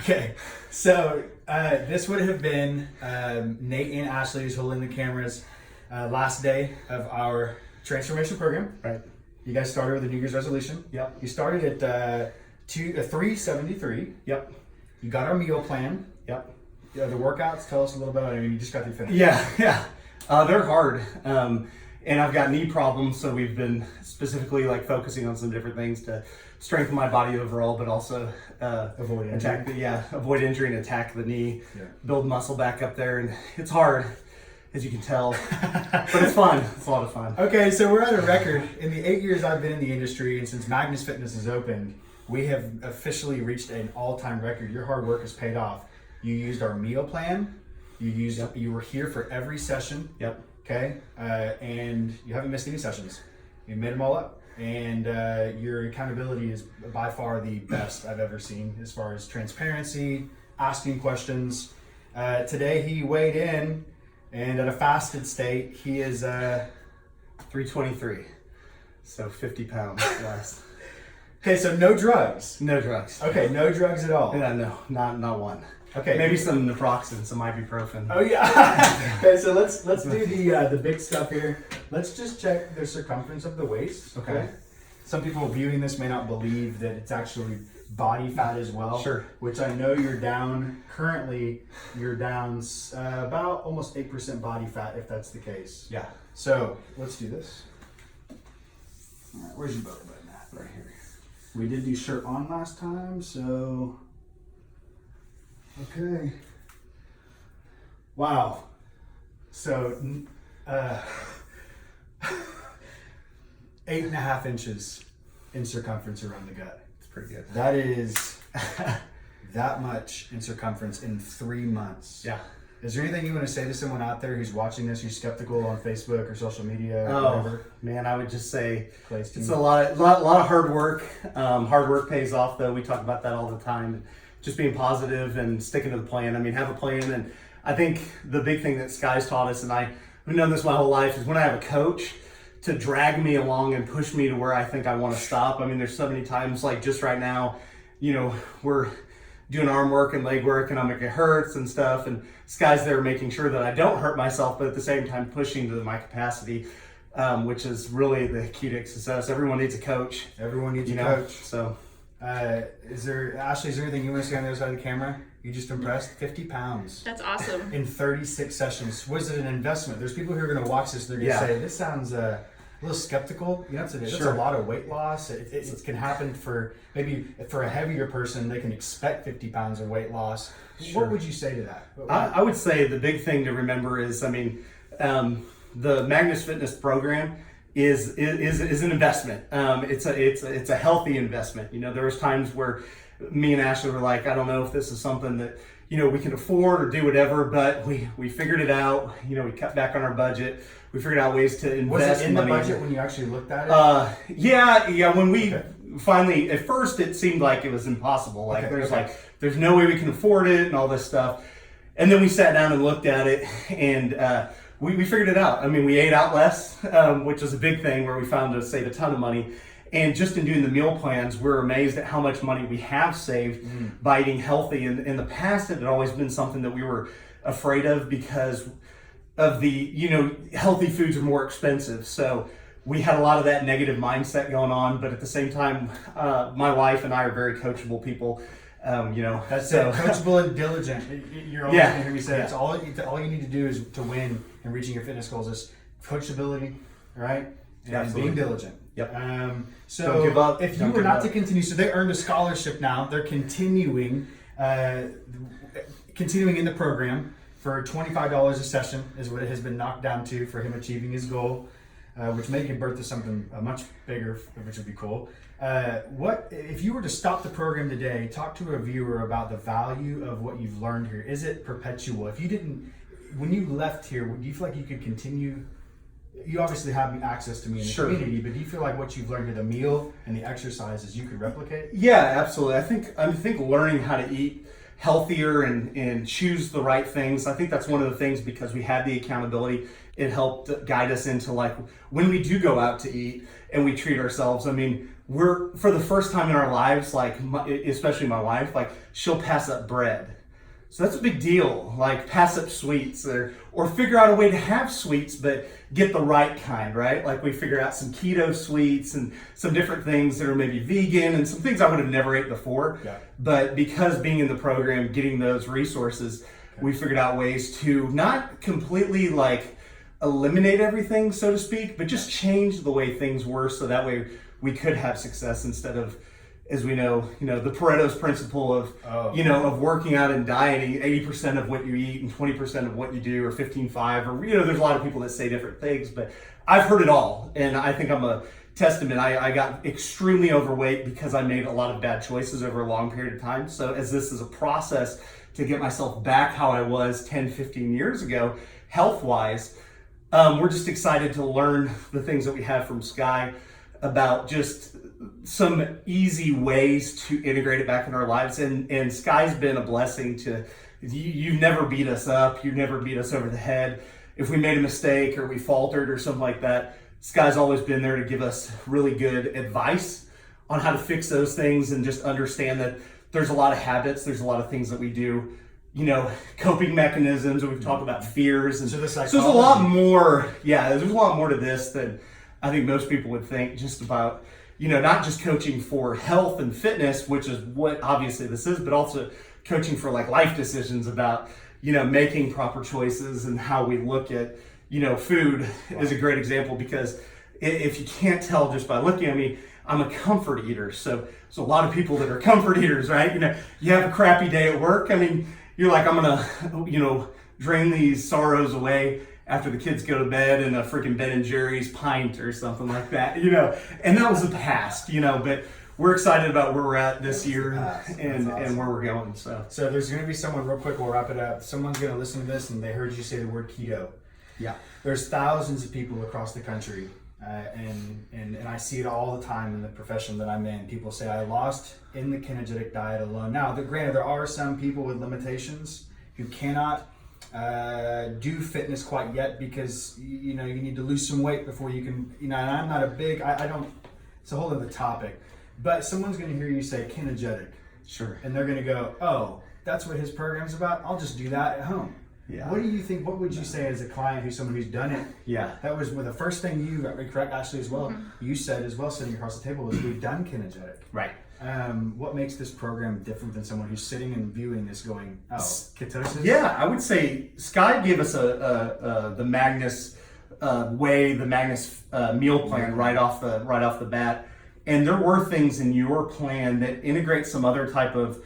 Okay, so this would have been Nate and Ashley who's holding the cameras. Last day of our transformation program. Right. You guys started with a New Year's resolution. Yep. You started at 373. Yep. You got our meal plan. Yep. The workouts. Tell us a little bit. I mean, you just got through finish. Yeah. They're hard. And I've got knee problems, so we've been specifically like focusing on some different things to strengthen my body overall, but also Avoid injury. avoid injury and attack the knee, Yeah. build muscle back up there, and it's hard, as you can tell, but it's fun. It's a lot of fun. Okay, so we're at a record. In the 8 years I've been in the industry, and since Magness Fitness has opened, we have officially reached an all-time record. Your hard work has paid off. You used our meal plan. You were here for every session. Yep. Okay, and you haven't missed any sessions. You made them all up, and your accountability is by far the best I've ever seen as far as transparency, asking questions. Today he weighed in, and at a fasted state, he is 323, so 50 pounds less. Okay, so no drugs. No drugs. Okay, no drugs at all. Yeah, no, not one. Okay, Maybe some naproxen, some ibuprofen. Oh yeah. Okay, so let's do the big stuff here. Let's just check the circumference of the waist. Okay. Some people viewing this may not believe that it's actually body fat as well. Sure. Which I know you're down. Currently, you're down about almost 8% body fat, if that's the case. Yeah. So let's do this. All right, where's your belly button at? Right here. We did do shirt on last time, so. Okay. Wow. So, 8.5 inches in circumference around the gut. It's pretty good. That is that much in circumference in 3 months. Yeah. Is there anything you want to say to someone out there who's watching this, who's skeptical on Facebook or social media or whatever? Man, I would just say Place it's team. a lot of hard work. Hard work pays off, though. We talk about that all the time. Just being positive and sticking to the plan. I mean, have a plan. And I think the big thing that Sky's taught us, and I've known this my whole life, is when I have a coach to drag me along and push me to where I think I want to stop. I mean, there's so many times, like just right now, we're doing arm work and leg work and it hurts and stuff. And Sky's there making sure that I don't hurt myself, but at the same time pushing to my capacity, which is really the key to success. Everyone needs a coach. Everyone needs a coach. So. Ashley, is there anything you want to say on the other side of the camera? You just impressed? 50 pounds. That's awesome. In 36 sessions. Was it an investment? There's people who are going to watch this, they're going to say, this sounds a little skeptical. That's a lot of weight loss. It can happen for a heavier person, they can expect 50 pounds of weight loss. Sure. What would you say to that? I would say the big thing to remember is, the Magness Fitness program is an investment. It's a healthy investment. There was times where me and Ashley were like, I don't know if this is something that we can afford or do whatever, but we figured it out. We cut back on our budget. We figured out ways to invest. Was it in money the budget when you actually looked at it? Yeah. When we finally, at first it seemed like it was impossible. Like there's no way we can afford it and all this stuff. And then we sat down and looked at it, and we figured it out. I mean, we ate out less, which is a big thing where we found to save a ton of money. And just in doing the meal plans, we're amazed at how much money we have saved by eating healthy. And in the past, it had always been something that we were afraid of because of the, healthy foods are more expensive. So we had a lot of that negative mindset going on. But at the same time, my wife and I are very coachable people. That's it. Coachable and diligent. You're always going to hear me say it's all you need to do is to win in reaching your fitness goals is coachability, right? And being diligent. Yep. So don't give up. If you were not to continue, so they earned a scholarship now. They're continuing in the program for $25 a session is what it has been knocked down to for him achieving his goal, which may give birth to something much bigger, which would be cool. What if you were to stop the program today, talk to a viewer about the value of what you've learned here? Is it perpetual? When you left here, do you feel like you could continue? You obviously have access to me in the community, but do you feel like what you've learned here, the meal and the exercises, you could replicate? Yeah, absolutely. I think learning how to eat healthier and choose the right things. I think that's one of the things, because we had the accountability. It helped guide us into like when we do go out to eat and we treat ourselves. we're, for the first time in our lives, like especially my wife, like she'll pass up bread. So that's a big deal, like pass up sweets or figure out a way to have sweets, but get the right kind, right? Like we figured out some keto sweets and some different things that are maybe vegan and some things I would have never ate before. Yeah. But because being in the program, getting those resources, we figured out ways to not completely like eliminate everything, so to speak, but just change the way things were so that way we could have success instead of, as we know, the Pareto's principle of, of working out and dieting, 80% of what you eat and 20% of what you do, or 15-5, or, there's a lot of people that say different things, but I've heard it all. And I think I'm a testament. I got extremely overweight because I made a lot of bad choices over a long period of time. So as this is a process to get myself back how I was 10, 15 years ago, health-wise, we're just excited to learn the things that we have from Sky about just some easy ways to integrate it back in our lives. And Sky's been a blessing to, you've never beat us up. You've never beat us over the head. If we made a mistake or we faltered or something like that, Sky's always been there to give us really good advice on how to fix those things and just understand that there's a lot of habits. There's a lot of things that we do, coping mechanisms. We've talked about fears. And so there's a lot more. Yeah, there's a lot more to this than I think most people would think, just about, not just coaching for health and fitness, which is what obviously this is, but also coaching for like life decisions about, making proper choices and how we look at, food is a great example, because if you can't tell just by looking at me, I'm a comfort eater. So a lot of people that are comfort eaters, right? You have a crappy day at work. I mean, you're like, I'm gonna, drain these sorrows away after the kids go to bed in a freaking Ben and Jerry's pint or something like that, and that was the past, but we're excited about where we're at this year and where we're going. So there's going to be someone, real quick, we'll wrap it up. Someone's going to listen to this and they heard you say the word keto. Yeah. There's thousands of people across the country, and I see it all the time in the profession that I'm in. People say, I lost in the ketogenic diet alone. Now, granted, there are some people with limitations who cannot do fitness quite yet because you need to lose some weight before you can, and I'm not a big, I don't, it's a whole other topic, but someone's going to hear you say ketogenic. Sure. And they're going to go, oh, that's what his program's about? I'll just do that at home. Yeah. What do you think, what would you say as a client who's someone who's done it? Yeah. That was the first thing you, correct Ashley as well, you said as well, sitting across the table, was we've done ketogenic. Right. What makes this program different than someone who's sitting and viewing this going, oh, ketosis? Yeah, I would say Sky gave us the Magness way, the Magness meal plan right off the bat, and there were things in your plan that integrate some other type of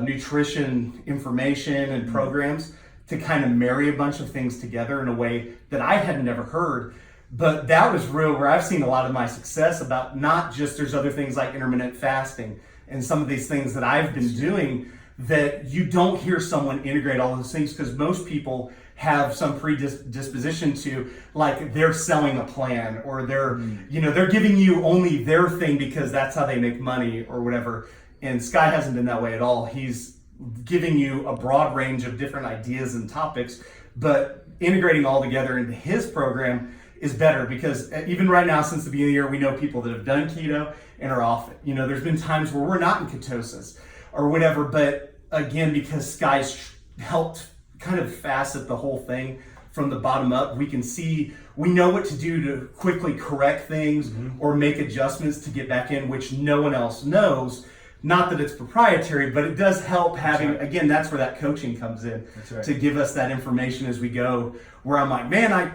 nutrition information and programs to kind of marry a bunch of things together in a way that I had never heard. But that was real, where I've seen a lot of my success about not just, there's other things like intermittent fasting and some of these things that I've been doing that you don't hear someone integrate all those things, because most people have some predisposition to, like, they're selling a plan, or they're, they're giving you only their thing because that's how they make money or whatever. And Sky hasn't been that way at all. He's giving you a broad range of different ideas and topics, but integrating all together into his program is better, because even right now, since the beginning of the year, we know people that have done keto and are off it. There's been times where we're not in ketosis or whatever, but again, because Sky's helped kind of facet the whole thing from the bottom up, we know what to do to quickly correct things or make adjustments to get back in, which no one else knows. Not that it's proprietary, but it does help having, again, that's where that coaching comes in, to give us that information as we go, where I'm like, man, I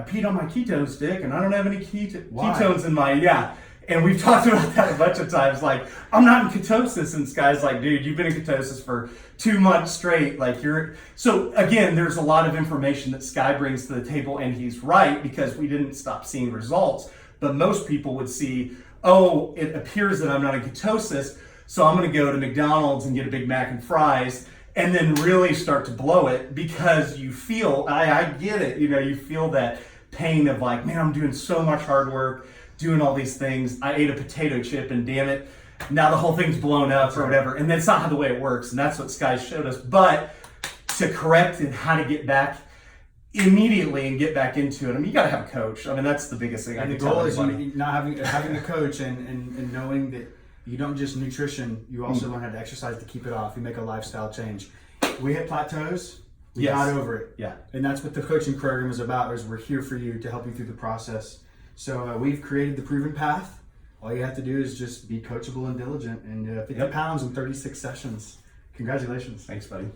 peed on my ketone stick and I don't have any ketones in my, and we've talked about that a bunch of times, like, I'm not in ketosis, and Sky's like, dude, you've been in ketosis for 2 months straight, like so again, there's a lot of information that Sky brings to the table, and he's right, because we didn't stop seeing results, but most people would see, oh, it appears that I'm not in ketosis, so I'm gonna go to McDonald's and get a Big Mac and fries, and then really start to blow it, because you feel, I get it, you feel that pain of like, man, I'm doing so much hard work, doing all these things. I ate a potato chip and damn it, now the whole thing's blown up or whatever. And that's not how the way it works. And that's what Sky showed us. But to correct and how to get back immediately and get back into it. I mean, you got to have a coach. I mean, that's the biggest thing. And the goal is not having a coach and knowing that you don't just nutrition, you also learn how to exercise to keep it off. You make a lifestyle change. We hit plateaus, we got over it. Yeah. And that's what the coaching program is about, is we're here for you to help you through the process. So we've created the proven path. All you have to do is just be coachable and diligent, and 50 pounds in 36 sessions. Congratulations. Thanks, buddy.